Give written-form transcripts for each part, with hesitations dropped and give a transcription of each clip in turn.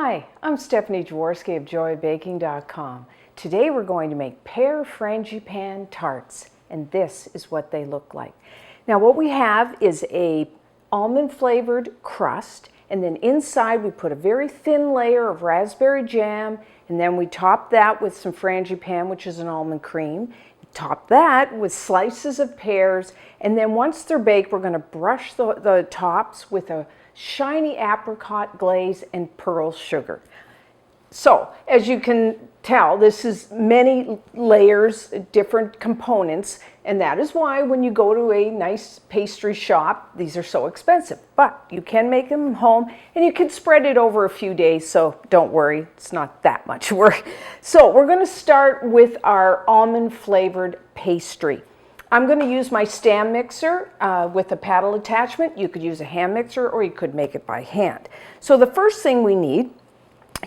Hi, I'm Stephanie Jaworski of joybaking.com. Today we're going to make Pear Frangipane Tarts, and this is what they look like. Now what we have is a almond flavored crust, and then inside we put a very thin layer of raspberry jam, and then we top that with some frangipane, which is an almond cream. Top that with slices of pears, and then once they're baked, we're going to brush the tops with a shiny apricot glaze and pearl sugar. So, as you can tell, this is many layers, different components, and that is why when you go to a nice pastry shop, these are so expensive. But you can make them home, and you can spread it over a few days, so don't worry, it's not that much work. So we're going to start with our almond flavored pastry. I'm going to use my stand mixer with a paddle attachment. You could use a hand mixer, or you could make it by hand. So the first thing we need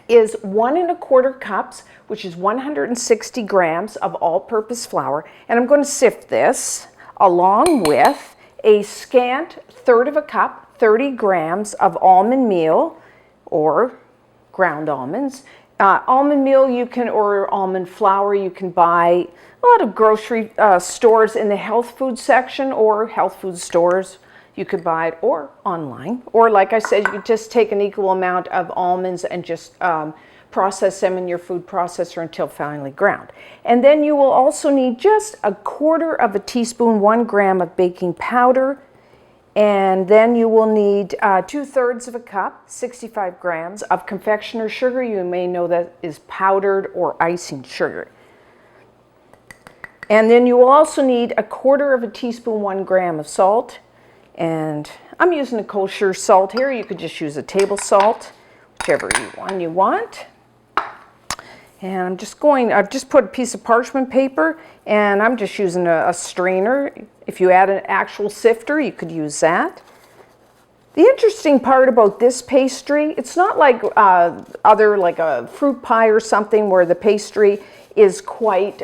is 1 1/4 cups, which is 160 grams of all-purpose flour, and I'm going to sift this along with a scant 1/3 cup, 30 grams of almond meal or ground almonds. Almond meal you can, or almond flour, you can buy a lot of grocery stores in the health food section, or health food stores. You could buy it, or online, or like I said, you just take an equal amount of almonds and just process them in your food processor until finely ground. And then you will also need just 1/4 teaspoon, 1 gram of baking powder, and then you will need 2/3 cup, 65 grams of confectioner's sugar. You may know that is powdered or icing sugar. And then you will also need 1/4 teaspoon, 1 gram of salt. And I'm using a kosher salt here. You could just use a table salt, whichever one you want. And I've just put a piece of parchment paper, and I'm just using a strainer. If you had an actual sifter, you could use that. The interesting part about this pastry, it's not like like a fruit pie or something where the pastry is quite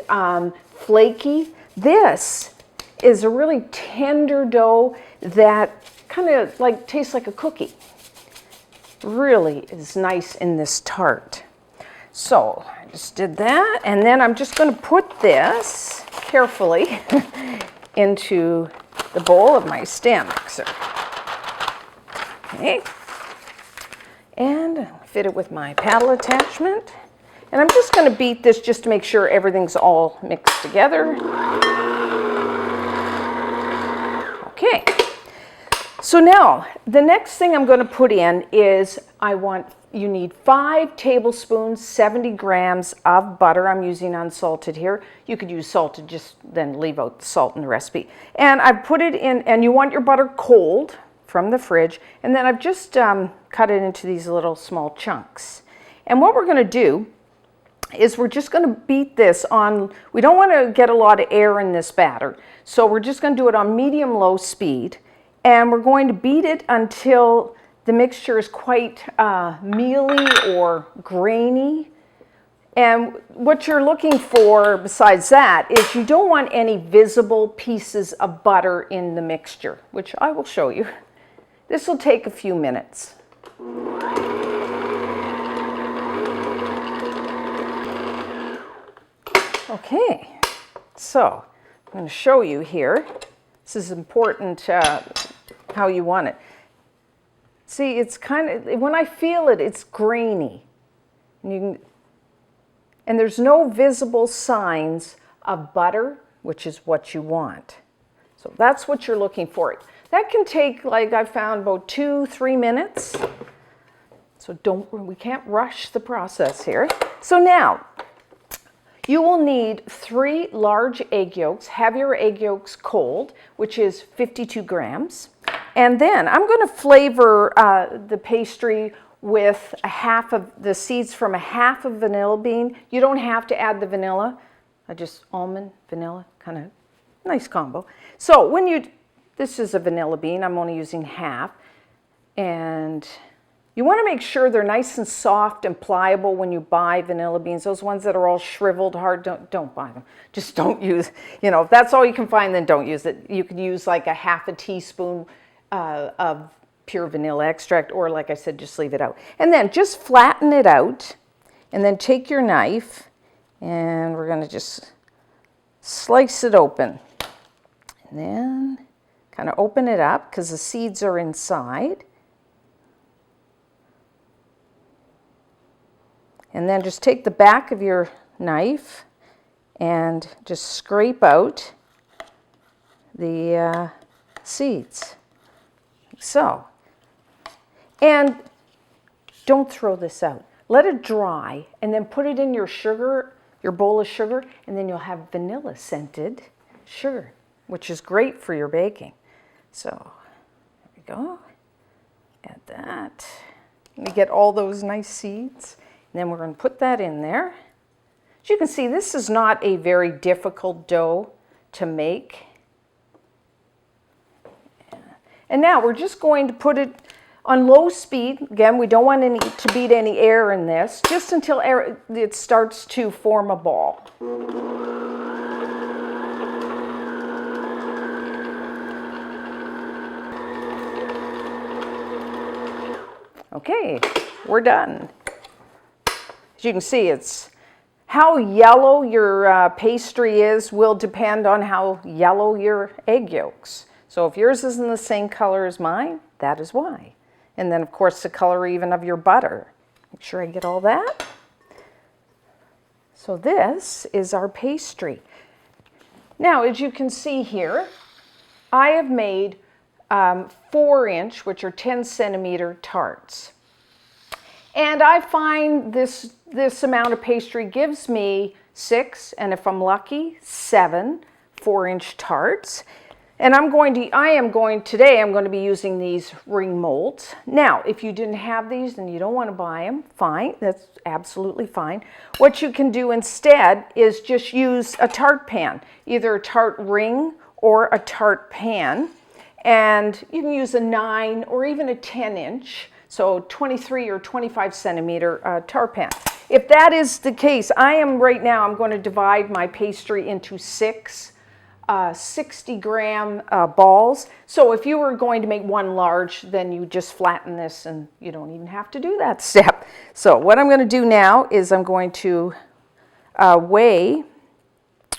flaky. This is a really tender dough that kind of like tastes like a cookie. Really is nice in this tart. So I just did that, and then I'm just going to put this carefully into the bowl of my stand mixer. Okay, and fit it with my paddle attachment, and I'm just going to beat this just to make sure everything's all mixed together. Okay, so now the next thing I'm going to put in is you need 5 tablespoons, 70 grams of butter. I'm using unsalted here. You could use salted, just then leave out the salt in the recipe. And I've put it in, and you want your butter cold from the fridge, and then I've just cut it into these little small chunks. And what we're going to do is we're just going to beat this on, we don't want to get a lot of air in this batter, so we're just going to do it on medium-low speed, and we're going to beat it until the mixture is quite mealy or grainy. And what you're looking for besides that is you don't want any visible pieces of butter in the mixture, which I will show you. This will take a few minutes. Okay, so I'm going to show you here. This is important how you want it. See, it's kind of, when I feel it, it's grainy. And there's no visible signs of butter, which is what you want. So that's what you're looking for. That can take, like I found, about 2-3 minutes. So we can't rush the process here. So now, you will need 3 large egg yolks. Have your egg yolks cold, which is 52 grams. And then I'm going to flavor the pastry with half of the seeds from half of vanilla bean. You don't have to add the vanilla. Just almond, vanilla, kind of nice combo. So this is a vanilla bean. I'm only using half. And you want to make sure they're nice and soft and pliable when you buy vanilla beans. Those ones that are all shriveled hard, don't buy them. Just don't use, if that's all you can find, then don't use it. You could use like a 1/2 teaspoon of pure vanilla extract, or like I said, just leave it out. And then just flatten it out, and then take your knife, and we're going to just slice it open. And then kind of open it up because the seeds are inside. And then just take the back of your knife and just scrape out the seeds. So, and don't throw this out. Let it dry and then put it in your sugar, your bowl of sugar, and then you'll have vanilla scented sugar, which is great for your baking. So, there we go. Add that. We get all those nice seeds. And then we're going to put that in there. As you can see, this is not a very difficult dough to make. And now we're just going to put it on low speed. Again, we don't want to beat any air in this, just until it starts to form a ball. Okay, we're done. As you can see, it's how yellow your pastry is will depend on how yellow your egg yolks. So if yours isn't the same color as mine, that is why. And then of course the color even of your butter. Make sure I get all that. So this is our pastry. Now, as you can see here, I have made 4-inch, which are 10-centimeter tarts. And I find this amount of pastry gives me 6, and if I'm lucky, 7 4-inch tarts. And today I'm going to be using these ring molds. Now, if you didn't have these and you don't want to buy them, fine, that's absolutely fine. What you can do instead is just use a tart pan, either a tart ring or a tart pan. And you can use a 9 or even a 10-inch. So 23 or 25 centimeter tart pan. If that is the case, I'm going to divide my pastry into 6 60-gram balls. So if you were going to make one large, then you just flatten this and you don't even have to do that step. So what I'm going to do now is I'm going to weigh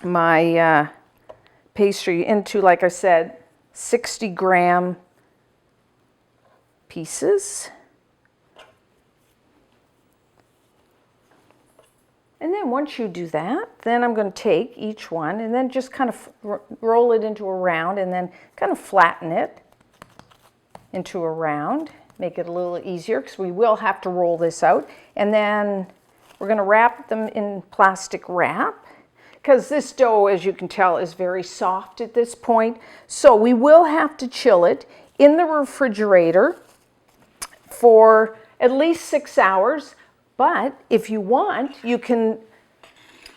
my pastry into, like I said, 60-gram pieces. And then once you do that, then I'm going to take each one and then just kind of roll it into a round and then kind of flatten it into a round. Make it a little easier because we will have to roll this out. And then we're going to wrap them in plastic wrap because this dough, as you can tell, is very soft at this point. So we will have to chill it in the refrigerator for at least 6 hours. But if you want, you can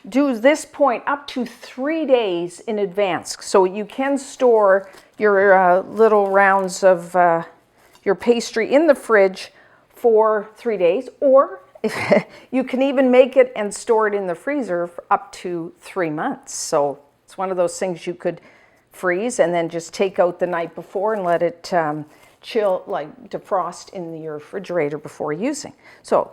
do this point up to 3 days in advance. So you can store your little rounds of your pastry in the fridge for 3 days, or you can even make it and store it in the freezer for up to 3 months. So it's one of those things you could freeze and then just take out the night before and let it chill, like defrost in your refrigerator before using. So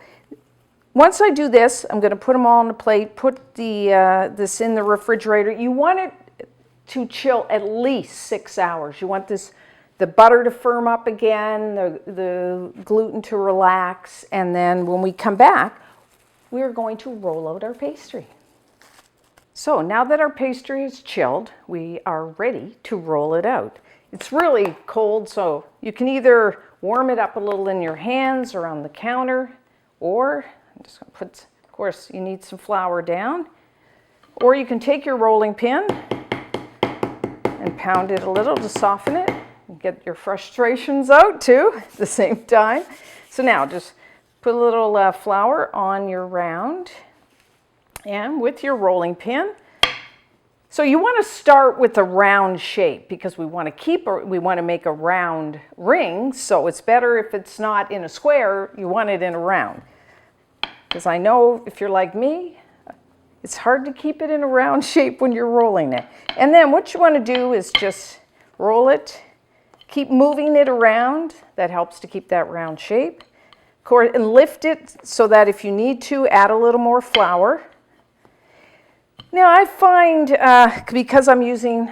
once I do this, I'm going to put them all on a plate, put this in the refrigerator. You want it to chill at least 6 hours. You want the butter to firm up again, the gluten to relax, and then when we come back, we're going to roll out our pastry. So now that our pastry is chilled, we are ready to roll it out. It's really cold, so you can either warm it up a little in your hands or on the counter, or I'm just going to put, of course, you need some flour down. Or you can take your rolling pin and pound it a little to soften it and get your frustrations out too at the same time. So now just put a little flour on your round and with your rolling pin. So you want to start with a round shape because we want to make a round ring. So it's better if it's not in a square, you want it in a round. Because I know if you're like me, it's hard to keep it in a round shape when you're rolling it. And then what you want to do is just roll it Keep moving it around. That helps to keep that round shape. And lift it so that if you need to, add a little more flour. Now I find, because I'm using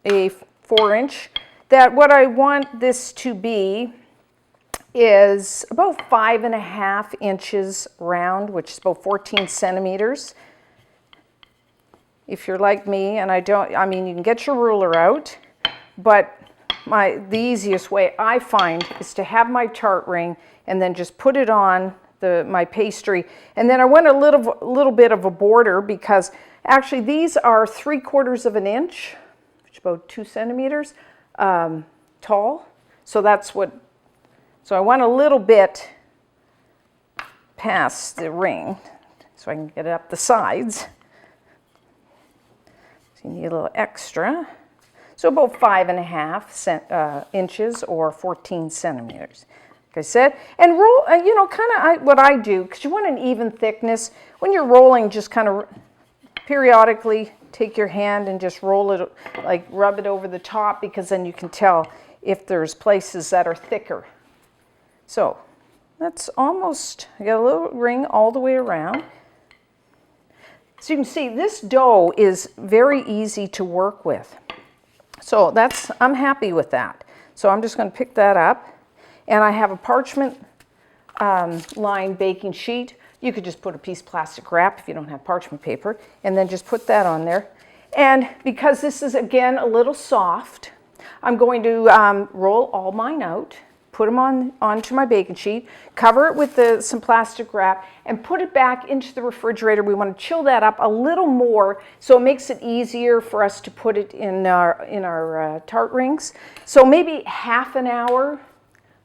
a 4-inch, that what I want this to be is about 5.5 inches round, which is about 14 centimeters. If you're like me, and I mean, you can get your ruler out, but the easiest way I find is to have my tart ring and then just put it on my pastry. And then I want a little bit of a border, because actually these are 3/4 of an inch, which is about 2 centimeters tall. So I want a little bit past the ring so I can get it up the sides. So you need a little extra. So about 5.5 inches or 14 centimeters. Like I said, and roll, kind of what I do, because you want an even thickness. When you're rolling, just kind of periodically take your hand and just roll it, like rub it over the top, because then you can tell if there's places that are thicker. So that's almost, I got a little ring all the way around. So you can see this dough is very easy to work with. So I'm happy with that. So I'm just going to pick that up. And I have a parchment lined baking sheet. You could just put a piece of plastic wrap if you don't have parchment paper, and then just put that on there. And because this is, again, a little soft, I'm going to roll all mine out, put them onto my baking sheet, cover it with some plastic wrap, and put it back into the refrigerator. We want to chill that up a little more, so it makes it easier for us to put it in our tart rings. So maybe half an hour.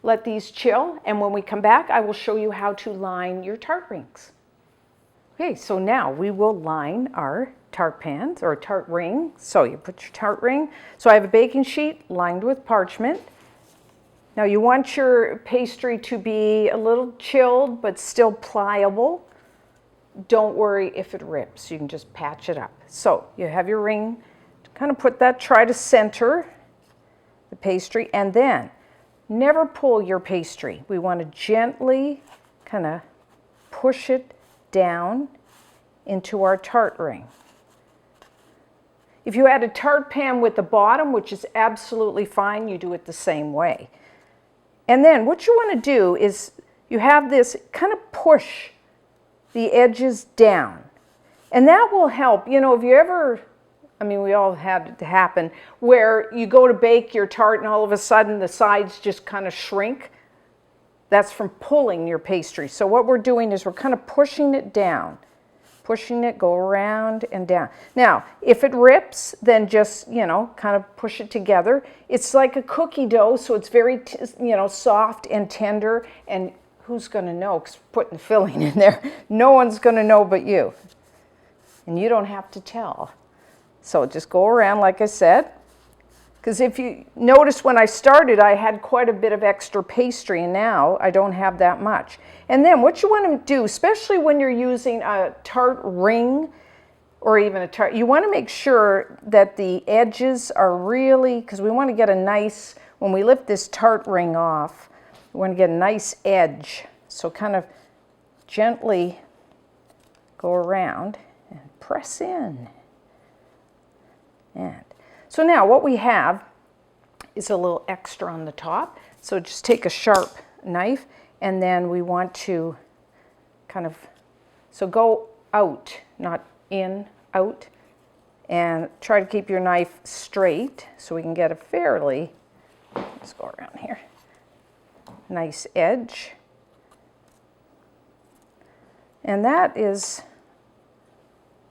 Let these chill, and when we come back, I will show you how to line your tart rings. Okay, so now we will line our tart pans, or tart ring. So you put your tart ring. So I have a baking sheet lined with parchment. Now you want your pastry to be a little chilled, but still pliable. Don't worry if it rips. You can just patch it up. So you have your ring. Kind of try to center the pastry, and then never pull your pastry. We want to gently kind of push it down into our tart ring. If you had a tart pan with the bottom, which is absolutely fine, you do it the same way. And then what you want to do is you have this, kind of push the edges down. And that will help. You know, if you ever, I mean, we all had it happen, where you go to bake your tart and all of a sudden the sides just kind of shrink. That's from pulling your pastry. So what we're doing is we're kind of pushing it down. Pushing it, go around and down. Now, if it rips, then just, kind of push it together. It's like a cookie dough, so it's very, soft and tender. And who's going to know? Because we're putting the filling in there. No one's going to know but you. And you don't have to tell. So just go around, like I said. Because if you notice, when I started, I had quite a bit of extra pastry, and now I don't have that much. And then what you want to do, especially when you're using a tart ring or even a tart, you want to make sure that the edges are really, because we want to get a nice, when we lift this tart ring off, we want to get a nice edge. So kind of gently go around and press in. And so now what we have is a little extra on the top. So just take a sharp knife, and then we want to kind of, so go out, not in, out, and try to keep your knife straight so we can get a fairly, let's go around here, nice edge. And that is,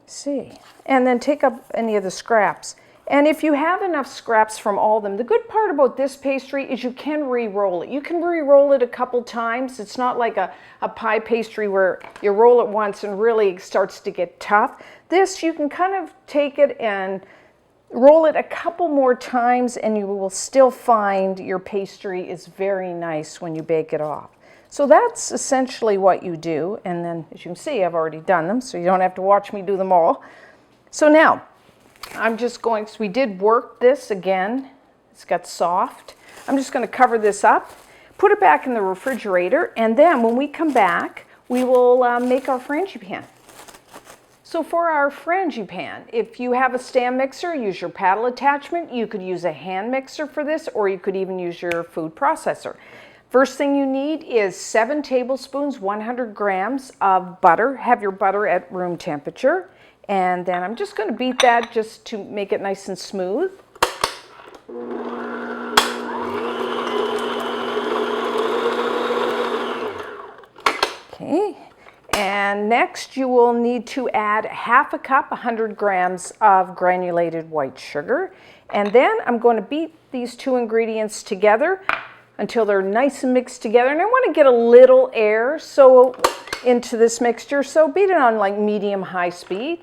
see, and then take up any of the scraps. And if you have enough scraps from all of them, the good part about this pastry is you can re-roll it. You can re-roll it a couple times. It's not like a pie pastry where you roll it once and really it starts to get tough. This, you can kind of take it and roll it a couple more times, and you will still find your pastry is very nice when you bake it off. So that's essentially what you do. And then, as you can see, I've already done them, so you don't have to watch me do them all. So now, I'm just going, so we did work this again. It's got soft. I'm just going to cover this up, put it back in the refrigerator, and then when we come back, we will make our frangipane. So for our frangipane, if you have a stand mixer, use your paddle attachment. You could use a hand mixer for this, or you could even use your food processor. First thing you need is 7 tablespoons, 100 grams of butter. Have your butter at room temperature. And then I'm just going to beat that just to make it nice and smooth. Okay. And next you will need to add half a cup, 100 grams of granulated white sugar. And then I'm going to beat these two ingredients together until they're nice and mixed together. And I want to get a little air into this mixture, so beat it on like medium-high speed.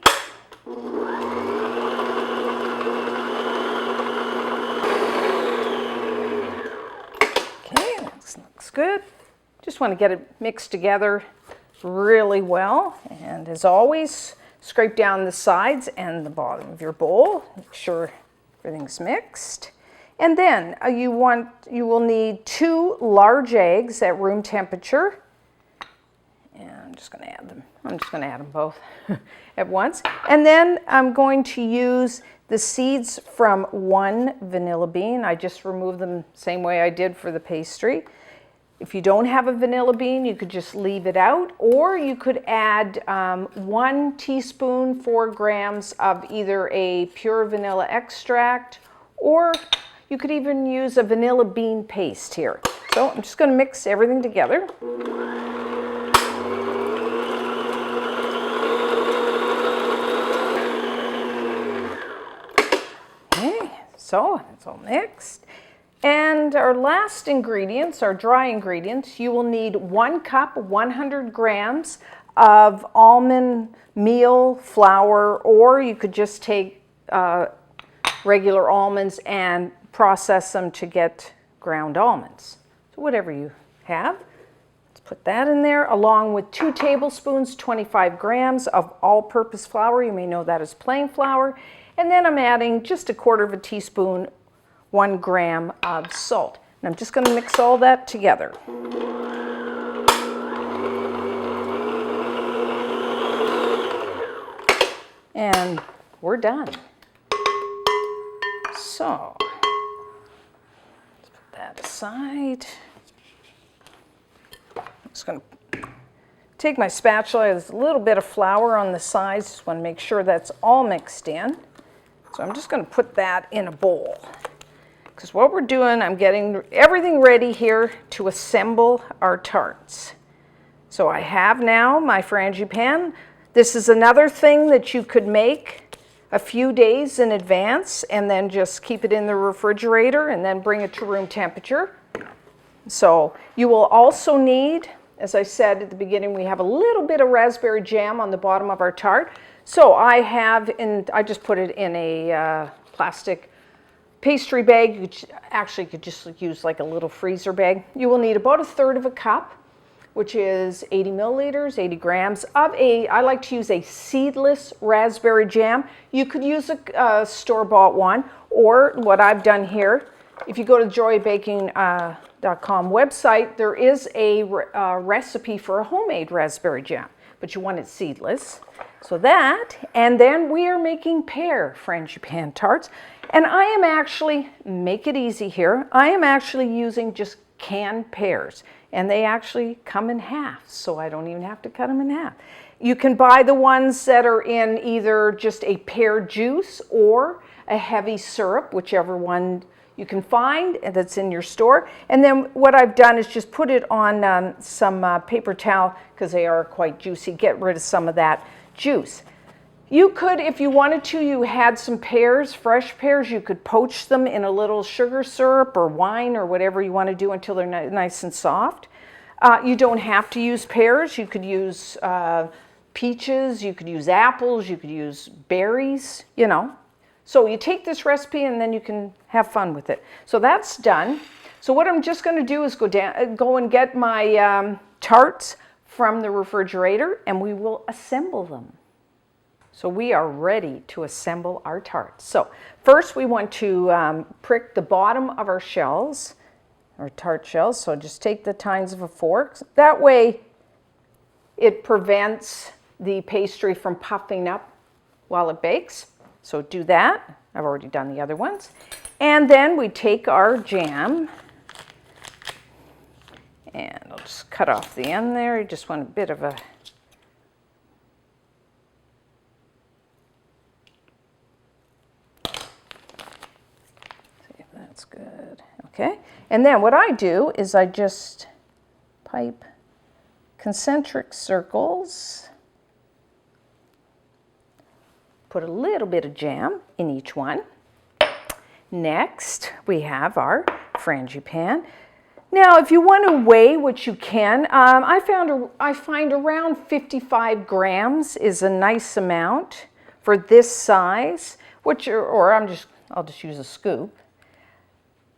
Okay, that looks good. Just want to get it mixed together really well. And as always, scrape down the sides and the bottom of your bowl. Make sure everything's mixed. And then you will need 2 large eggs at room temperature. And I'm just going to add them. I'm just going to add them both at once. And then I'm going to use the seeds from 1 vanilla bean. I just removed them the same way I did for the pastry. If you don't have a vanilla bean, you could just leave it out, or you could add 1 teaspoon, 4 grams of either a pure vanilla extract, or you could even use a vanilla bean paste here. So I'm just going to mix everything together. Okay, so it's all mixed. And our last ingredients, our dry ingredients, you will need 1 cup, 100 grams of almond meal flour, or you could just take regular almonds and process them to get ground almonds. So whatever you have. Let's put that in there, along with 2 tablespoons, 25 grams of all-purpose flour. You may know that as plain flour. And then I'm adding just 1/4 teaspoon, 1 gram of salt. And I'm just going to mix all that together. And we're done. So, let's put that aside. I'm just going to take my spatula. There's a little bit of flour on the sides. Just want to make sure that's all mixed in. So I'm just going to put that in a bowl. Because what we're doing, I'm getting everything ready here to assemble our tarts. So I have now my frangipane. This is another thing that you could make a few days in advance and then just keep it in the refrigerator and then bring it to room temperature. So you will also need, as I said at the beginning, we have a little bit of raspberry jam on the bottom of our tart. So I just put it in a plastic pastry bag. You could just use like a little freezer bag. You will need about 1/3 cup, which is 80 milliliters, 80 grams of I like to use a seedless raspberry jam. You could use a store-bought one, or what I've done here, if you go to joybaking.com website, there is a recipe for a homemade raspberry jam, but you want it seedless. So that, and then we are making pear frangipane tarts. And I am actually, make it easy here, I am actually using just canned pears. And they actually come in half, so I don't even have to cut them in half. You can buy the ones that are in either just a pear juice or a heavy syrup, whichever one you can find that's in your store. And then what I've done is just put it on some paper towel, because they are quite juicy, get rid of some of that juice. You could, if you wanted to, you had some pears, fresh pears, you could poach them in a little sugar syrup or wine or whatever you want to do until they're nice and soft. You don't have to use pears. You could use peaches, you could use apples, you could use berries, you know. So you take this recipe and then you can have fun with it. So that's done. So what I'm just going to do is go and get my tarts from the refrigerator, and we will assemble them. So we are ready to assemble our tarts. So first we want to prick the bottom of our shells or tart shells. So just take the tines of a fork. That way it prevents the pastry from puffing up while it bakes. So do that. I've already done the other ones. And then we take our jam, and I'll just cut off the end there. You just want a bit of a see if that's good. Okay. And then what I do is I just pipe concentric circles, put a little bit of jam in each one. Next, we have our frangipane. Now, if you want to weigh, which you can, I find around 55 grams is a nice amount for this size, which I'll just use a scoop.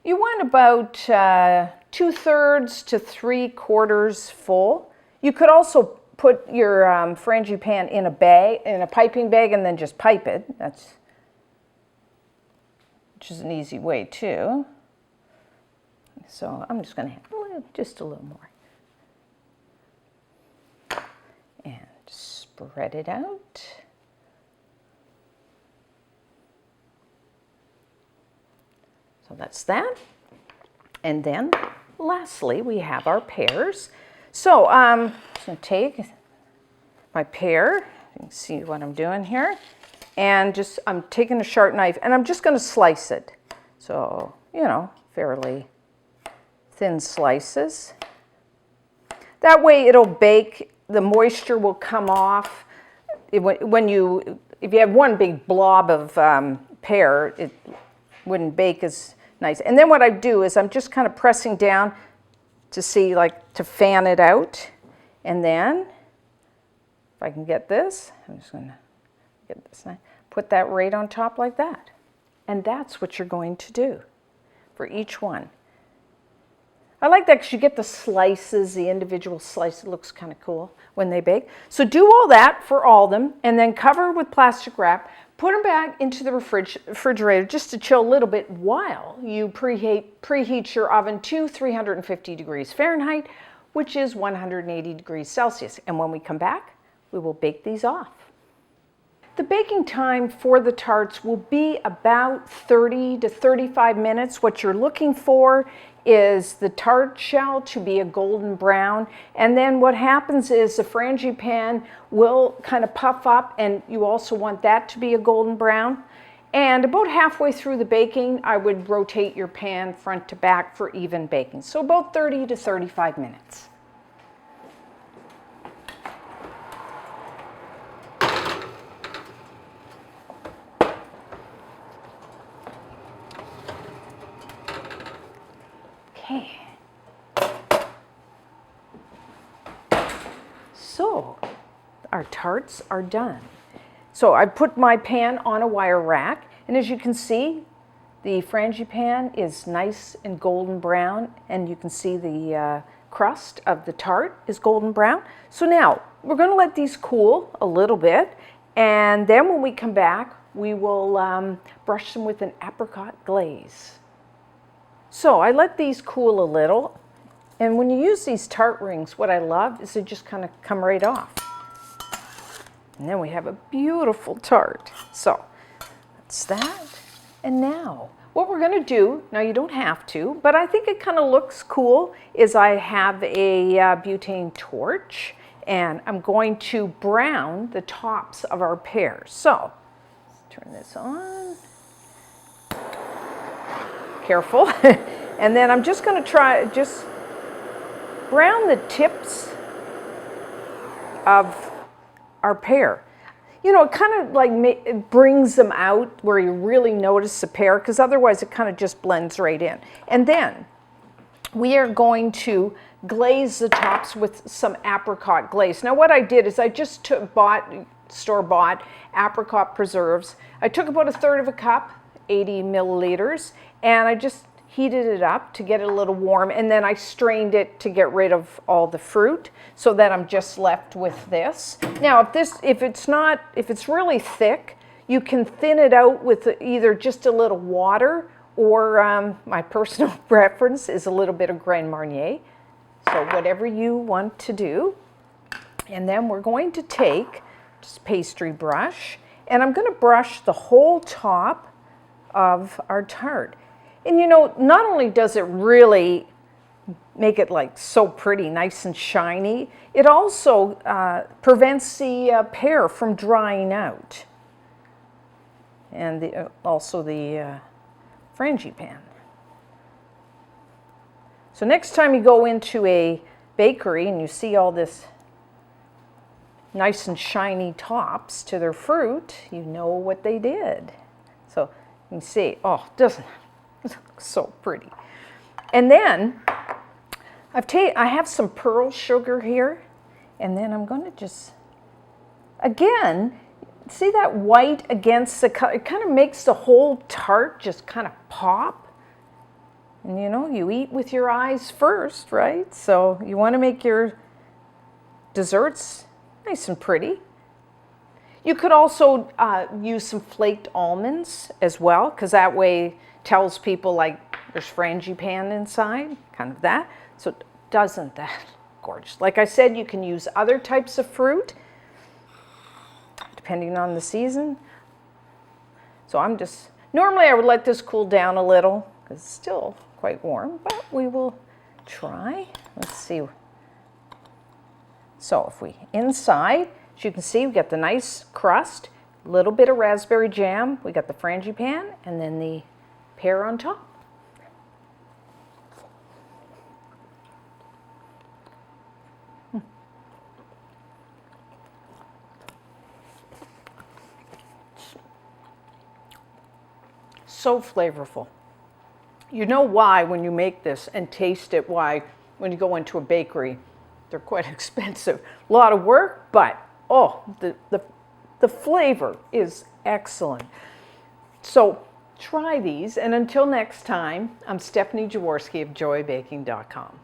You want about 2/3 to 3/4 full. You could also put your frangipane in a bag, in a piping bag, and then just pipe it. Which is an easy way too. So I'm just going to have just a little more. And spread it out. So that's that. And then lastly, we have our pears. So I'm just going to take my pear. You can see what I'm doing here. And I'm taking a sharp knife and I'm just going to slice it. So, fairly thin slices. That way it'll bake, the moisture will come off. If you have one big blob of pear, it wouldn't bake as nice. And then what I do is I'm just kind of pressing down to see, to fan it out. And then, if I can get this, I'm just going to get this, put that right on top like that. And that's what you're going to do for each one. I like that because you get the slices, the individual slice. It looks kind of cool when they bake. So do all that for all of them and then cover with plastic wrap. Put them back into the refrigerator just to chill a little bit while you preheat your oven to 350 degrees Fahrenheit, which is 180 degrees Celsius. And when we come back, we will bake these off. The baking time for the tarts will be about 30 to 35 minutes. What you're looking for is the tart shell to be a golden brown, and then what happens is the frangipane will kind of puff up, and you also want that to be a golden brown. And about halfway through the baking, I would rotate your pan front to back for even baking. So about 30 to 35 minutes. Okay. So our tarts are done. So I put my pan on a wire rack, and as you can see, the frangipane is nice and golden brown, and you can see the crust of the tart is golden brown. So now we're going to let these cool a little bit, and then when we come back, we will brush them with an apricot glaze. So I let these cool a little, and when you use these tart rings, what I love is they just kind of come right off. And then we have a beautiful tart. So that's that. And now, what we're going to do, now you don't have to, but I think it kind of looks cool, is I have a butane torch, and I'm going to brown the tops of our pears. So let's turn this on. Careful. And then I'm just going to just brown the tips of our pear. You know, it kind of like it brings them out where you really notice the pear, because otherwise it kind of just blends right in. And then we are going to glaze the tops with some apricot glaze. Now what I did is I just bought store-bought apricot preserves. I took about 1/3 of a cup, 80 milliliters, and I just heated it up to get it a little warm, and then I strained it to get rid of all the fruit, so that I'm just left with this. Now if it's really thick, you can thin it out with either just a little water or my personal preference is a little bit of Grand Marnier. So whatever you want to do. And then we're going to take just pastry brush, and I'm going to brush the whole top of our tart. And you know, not only does it really make it like so pretty, nice and shiny, it also prevents the pear from drying out. And also the frangipane. So next time you go into a bakery and you see all this nice and shiny tops to their fruit, you know what they did. So you can see, oh, doesn't it look so pretty? And then I have some pearl sugar here, and then I'm going to just, again, see that white against the color? It kind of makes the whole tart just kind of pop. And you know, you eat with your eyes first, right? So you want to make your desserts nice and pretty. You could also use some flaked almonds as well, because that way tells people like there's frangipane inside, kind of that. So doesn't that gorgeous? Like I said, you can use other types of fruit depending on the season. So normally I would let this cool down a little because it's still quite warm, but we will try. Let's see. So if inside, as you can see, we got the nice crust, a little bit of raspberry jam, we got the frangipane, and then the pear on top. So flavorful. You know why when you make this and taste it, why when you go into a bakery, they're quite expensive. A lot of work, but oh, the flavor is excellent. So try these, and until next time, I'm Stephanie Jaworski of joybaking.com.